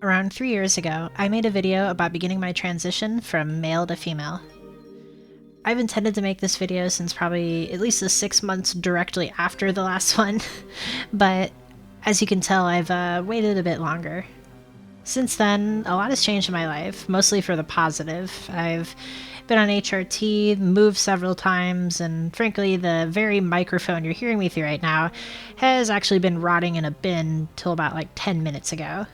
Around 3 years ago, I made a video about beginning my transition from male to female. I've intended to make this video since probably at least the 6 months directly after the last one, but as you can tell, I've waited a bit longer. Since then, a lot has changed in my life, mostly for the positive. I've been on HRT, moved several times, and frankly, the very microphone you're hearing me through right now has actually been rotting in a bin till about 10 minutes ago.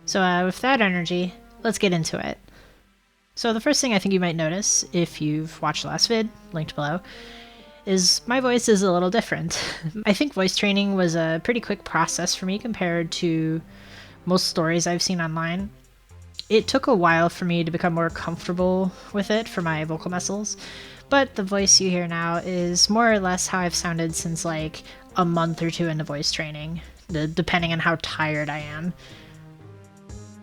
So with that energy, let's get into it. So the first thing I think you might notice, if you've watched the last vid, linked below, is my voice is a little different. I think voice training was a pretty quick process for me compared to most stories I've seen online. It took a while for me to become more comfortable with it for my vocal muscles, but the voice you hear now is more or less how I've sounded since a month or two into voice training, depending on how tired I am.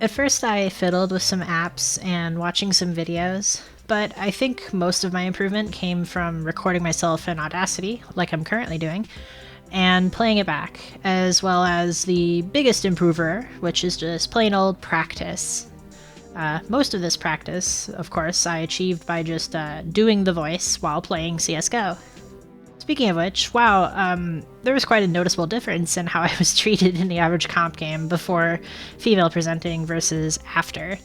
At first I fiddled with some apps and watching some videos, but I think most of my improvement came from recording myself in Audacity, like I'm currently doing, and playing it back, as well as the biggest improver, which is just plain old practice. Most of this practice, of course, I achieved by just doing the voice while playing CSGO. Speaking of which, wow, there was quite a noticeable difference in how I was treated in the average comp game before female presenting versus after.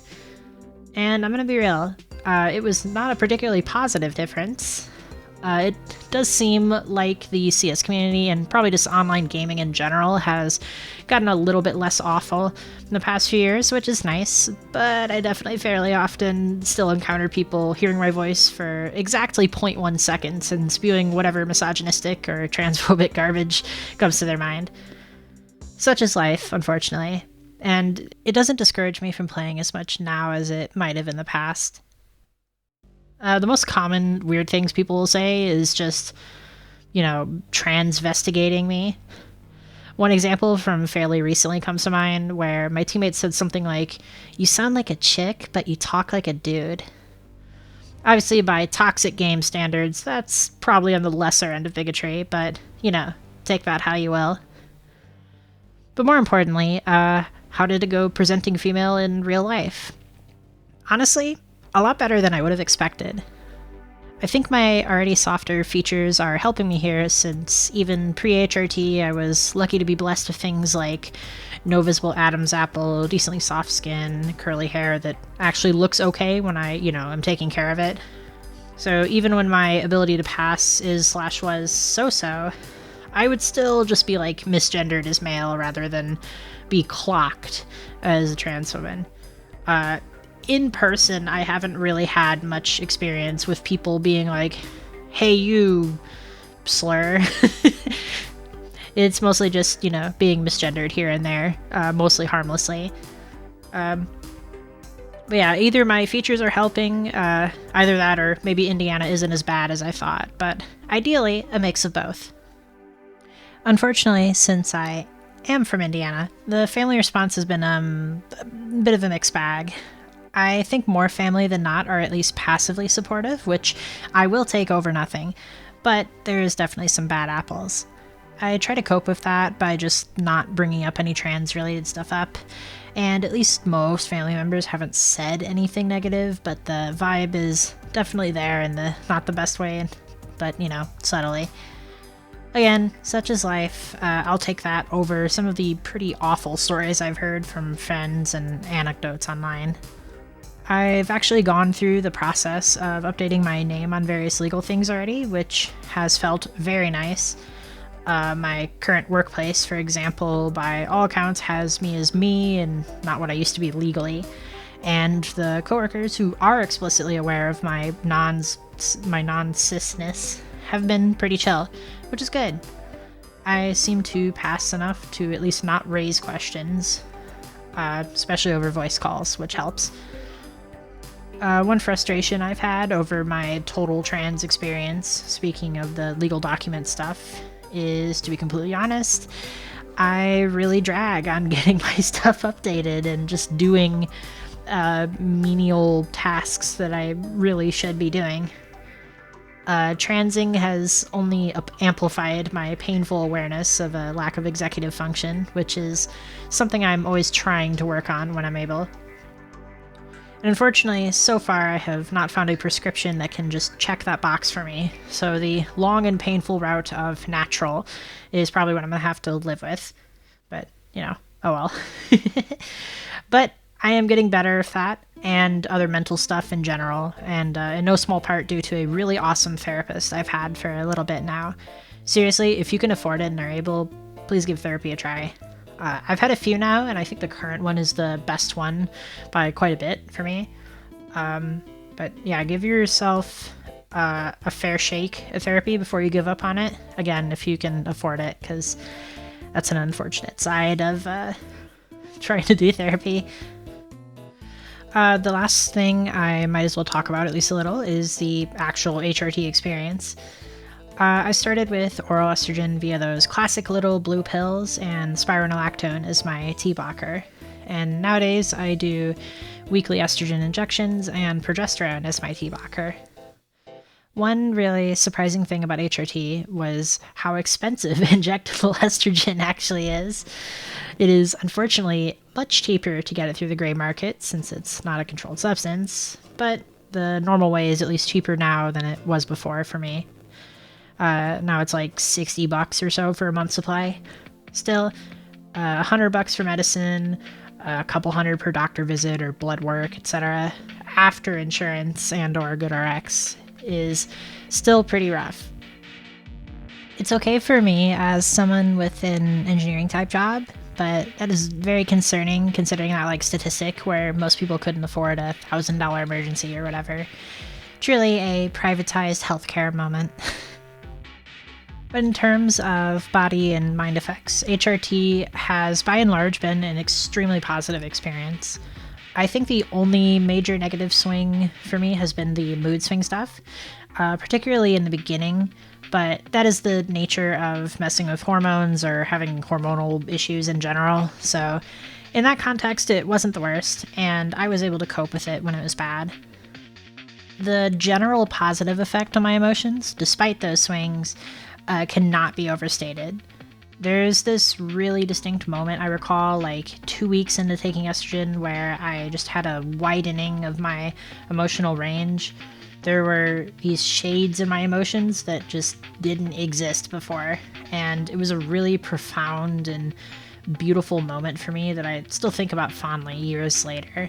And I'm gonna be real, it was not a particularly positive difference. It does seem like the CS community, and probably just online gaming in general, has gotten a little bit less awful in the past few years, which is nice, but I definitely fairly often still encounter people hearing my voice for exactly 0.1 seconds and spewing whatever misogynistic or transphobic garbage comes to their mind. Such is life, unfortunately, and it doesn't discourage me from playing as much now as it might have in the past. The most common weird things people will say is just, transvestigating me. One example from fairly recently comes to mind where my teammate said something like, "You sound like a chick, but you talk like a dude." Obviously, by toxic game standards, that's probably on the lesser end of bigotry, but, take that how you will. But more importantly, how did it go presenting female in real life? Honestly, a lot better than I would have expected. I think my already softer features are helping me here, since even pre-HRT I was lucky to be blessed with things like no visible Adam's apple, decently soft skin, curly hair that actually looks okay when I'm taking care of it. So even when my ability to pass is/was so-so, I would still just be misgendered as male rather than be clocked as a trans woman. In person, I haven't really had much experience with people being like, "Hey, you slur." It's mostly just, being misgendered here and there, mostly harmlessly. But yeah, either my features are helping, either that or maybe Indiana isn't as bad as I thought, but ideally, a mix of both. Unfortunately, since I am from Indiana, the family response has been a bit of a mixed bag. I think more family than not are at least passively supportive, which I will take over nothing, but there is definitely some bad apples. I try to cope with that by just not bringing up any trans-related stuff up, and at least most family members haven't said anything negative, but the vibe is definitely there in the not the best way, but subtly. Again, such is life. I'll take that over some of the pretty awful stories I've heard from friends and anecdotes online. I've actually gone through the process of updating my name on various legal things already, which has felt very nice. My current workplace, for example, by all accounts has me as me and not what I used to be legally. And the coworkers who are explicitly aware of my non-cisness have been pretty chill, which is good. I seem to pass enough to at least not raise questions, especially over voice calls, which helps. One frustration I've had over my total trans experience, speaking of the legal document stuff, is, to be completely honest, I really drag on getting my stuff updated and just doing menial tasks that I really should be doing. Transing has only amplified my painful awareness of a lack of executive function, which is something I'm always trying to work on when I'm able. And unfortunately, so far I have not found a prescription that can just check that box for me, so the long and painful route of natural is probably what I'm going to have to live with. But, oh well. But I am getting better at that and other mental stuff in general, and in no small part due to a really awesome therapist I've had for a little bit now. Seriously, if you can afford it and are able, please give therapy a try. I've had a few now, and I think the current one is the best one by quite a bit for me. But yeah, give yourself a fair shake at therapy before you give up on it. Again, if you can afford it, because that's an unfortunate side of trying to do therapy. The last thing I might as well talk about, at least a little, is the actual HRT experience. I started with oral estrogen via those classic little blue pills and spironolactone as my T-blocker. And nowadays I do weekly estrogen injections and progesterone as my T-blocker. One really surprising thing about HRT was how expensive injectable estrogen actually is. It is unfortunately much cheaper to get it through the gray market since it's not a controlled substance, but the normal way is at least cheaper now than it was before for me. Now it's like $60 or so for a month's supply. Still, $100 for medicine, a couple hundred per doctor visit or blood work, etc. after insurance and or GoodRx is still pretty rough. It's okay for me as someone with an engineering type job, but that is very concerning considering that like statistic where most people couldn't afford a $1,000 emergency or whatever. Truly a privatized healthcare moment. But in terms of body and mind effects, HRT has by and large been an extremely positive experience. I think the only major negative swing for me has been the mood swing stuff, particularly in the beginning, but that is the nature of messing with hormones or having hormonal issues in general. So in that context, it wasn't the worst, and I was able to cope with it when it was bad. The general positive effect on my emotions, despite those swings, cannot be overstated. There's this really distinct moment I recall like 2 weeks into taking estrogen where I just had a widening of my emotional range. There were these shades in my emotions that just didn't exist before, and it was a really profound and beautiful moment for me that I still think about fondly years later.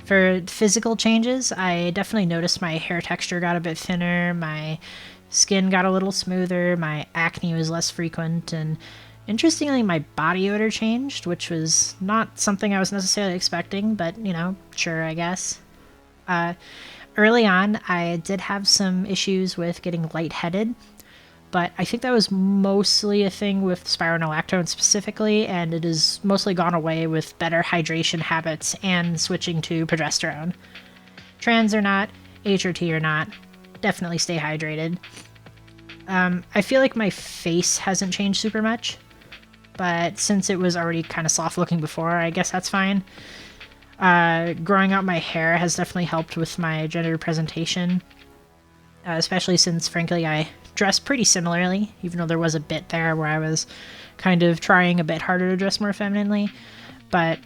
For physical changes, I definitely noticed my hair texture got a bit thinner, my skin got a little smoother, my acne was less frequent, and interestingly, my body odor changed, which was not something I was necessarily expecting, but, sure, I guess. Early on, I did have some issues with getting lightheaded, but I think that was mostly a thing with spironolactone specifically, and it has mostly gone away with better hydration habits and switching to progesterone. Trans or not, HRT or not, definitely stay hydrated. I feel like my face hasn't changed super much, but since it was already kind of soft looking before, I guess that's fine. Growing out my hair has definitely helped with my gender presentation, especially since, frankly, I dress pretty similarly, even though there was a bit there where I was kind of trying a bit harder to dress more femininely. But,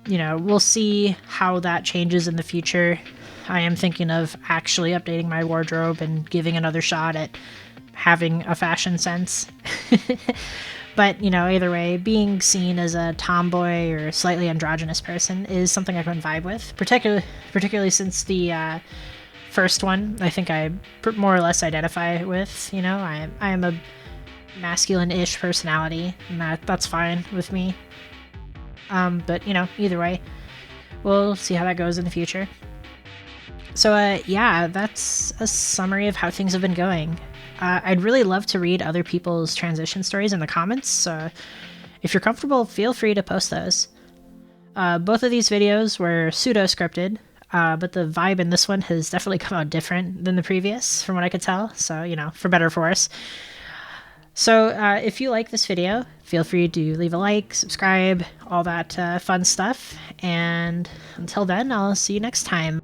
we'll see how that changes in the future. I am thinking of actually updating my wardrobe and giving another shot at having a fashion sense. But, either way, being seen as a tomboy or slightly androgynous person is something I can vibe with, particularly since the first one, I think I more or less identify with. I am a masculine-ish personality, and that's fine with me. But, either way, we'll see how that goes in the future. So, that's a summary of how things have been going. I'd really love to read other people's transition stories in the comments, so if you're comfortable, feel free to post those. Both of these videos were pseudo-scripted, but the vibe in this one has definitely come out different than the previous, from what I could tell, so, for better or for worse. So, if you like this video, feel free to leave a like, subscribe, all that fun stuff, and until then, I'll see you next time.